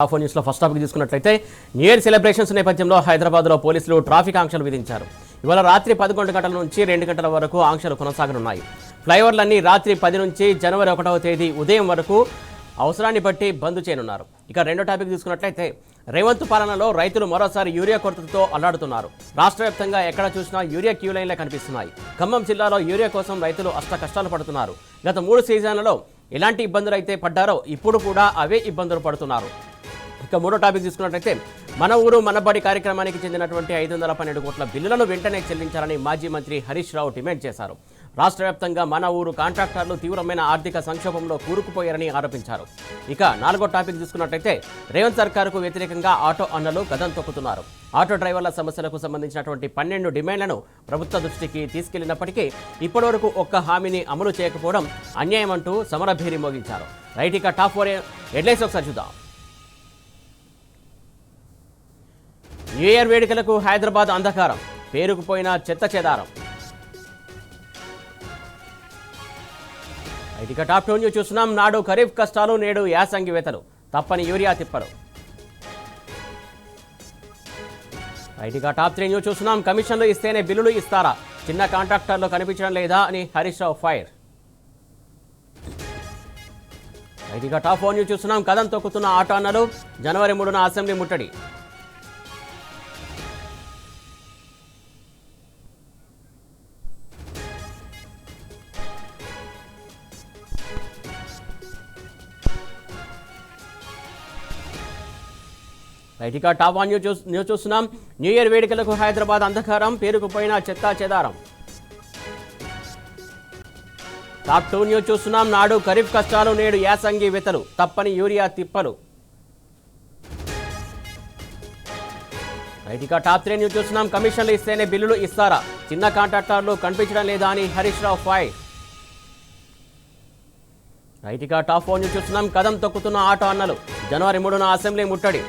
Phone న్యూస్లో first topic తీసుకున్నట్లయితే new year celebrations నేపథ్యంలో హైదరాబాద్లో పోలీసులు ట్రాఫిక్ ఆంక్షలు విధించారు. ఇవాళ రాత్రి 11 గంటల నుంచి 2 గంటల వరకు ఆంక్షలు కొనసాగనున్నాయి. ఫ్లైఓవర్లన్నీ రాత్రి 10 నుంచి జనవరి 1వ తేదీ ఉదయం వరకు అవసరాన్ని బట్టి బంద్ చేయనున్నారు. ఇక రెండో టాపిక్ తీసుకున్నట్లయితే రేవంత్ పాలనలో రైతులు మరోసారి యూరియా కొరతతో అల్లాడుతున్నారు. రాష్ట్ర వ్యాప్తంగా ఎక్కడ చూసినా యూరియా క్యూ లైన్లే కనిపిస్తున్నాయి. ఖమ్మం జిల్లాలో యూరియా కోసం రైతులు అష్ట కష్టాలు పడుతున్నారు. గత 3 సీజన్లలో ఎలాంటి ఇబ్బందులు అయితే పడ్డారో ఇప్పుడు కూడా అవే ఇబ్బందులు పడుతున్నారు. ఇక మూడో టాపిక్ తీసుకున్నట్లయితే మన ఊరు మనబడి కార్యక్రమానికి చెందినటువంటి 512 కోట్ల బిల్లులను వెంటనే చెల్లించాలని మాజీ మంత్రి హరీష్ రావు డిమాండ్ చేశారు. రాష్ట్ర వ్యాప్తంగా మన ఊరు కాంట్రాక్టర్లు తీవ్రమైన ఆర్థిక సంక్షోభంలో కూరుకుపోయారని ఆరోపించారు. ఇక నాలుగో టాపిక్ తీసుకున్నట్లయితే రేవంత్ సర్కారుకు వ్యతిరేకంగా ఆటో అన్నలు గదం తొక్కుతున్నారు. ఆటో డ్రైవర్ల సమస్యలకు సంబంధించినటువంటి 12 డిమాండ్లను ప్రభుత్వ దృష్టికి తీసుకెళ్లినప్పటికీ ఇప్పటివరకు ఒక్క హామీని అమలు చేయకపోవడం అన్యాయం అంటూ సమరభేరి మోగించారు. రైట్, ఇక టాప్ 4 హెడ్లైన్స్ ఒకసారి చూద్దాం. న్యూ ఇయర్ వేడుకలకు హైదరాబాద్ అంధకారం, పేరుకుపోయిన చెత్త చెదారం. ఇక టాప్ 2 న్యూస్ చూస్తున్నాం. నాడు ఖరీఫ్ కష్టాలు, నేడు యాసంగి వేతలు, తప్పని యూరియా తిప్పలు. ఇక టాప్ 3 న్యూస్ చూస్తున్నాం. కమిషన్లు ఇస్తేనే బిల్లులు ఇస్తారా, చిన్న కాంట్రాక్టర్లు కనిపించడం లేదా అని హరీష్ రావు ఫైర్. ఇక టాప్ 4 న్యూస్ చూస్తున్నాం. కదం తొక్కుతున్న ఆటో అన్నలు, జనవరి 3న అసెంబ్లీ ముట్టడి. ఇక టాప్ 1 న్యూస్ చూస్తున్నాం. న్యూ ఇయర్ వేడుకలకు హైదరాబాద్ అంధకారం, పేరుకుపోయిన చెత్తా చెదారం. టాప్ 2 న్యూస్ చూస్తున్నాం. నాడు ఖరీఫ్ కష్టాలు, నేడు యాసంగి వెతలు, తప్పని యూరియా తిప్పలు. ఇక టాప్ 3 న్యూస్ చూస్తున్నాం. కమిషన్లు ఇస్తేనే బిల్లులు ఇస్తారా, చిన్న కాంట్రాక్టర్లు కనిపించడం లేదా అని హరీష్ రావు ఫైర్. ఇక టాప్ 4 న్యూస్ చూస్తున్నాం. కదం తొక్కుతున్న ఆటో అన్నలు, జనవరి 3న అసెంబ్లీ ముట్టడి.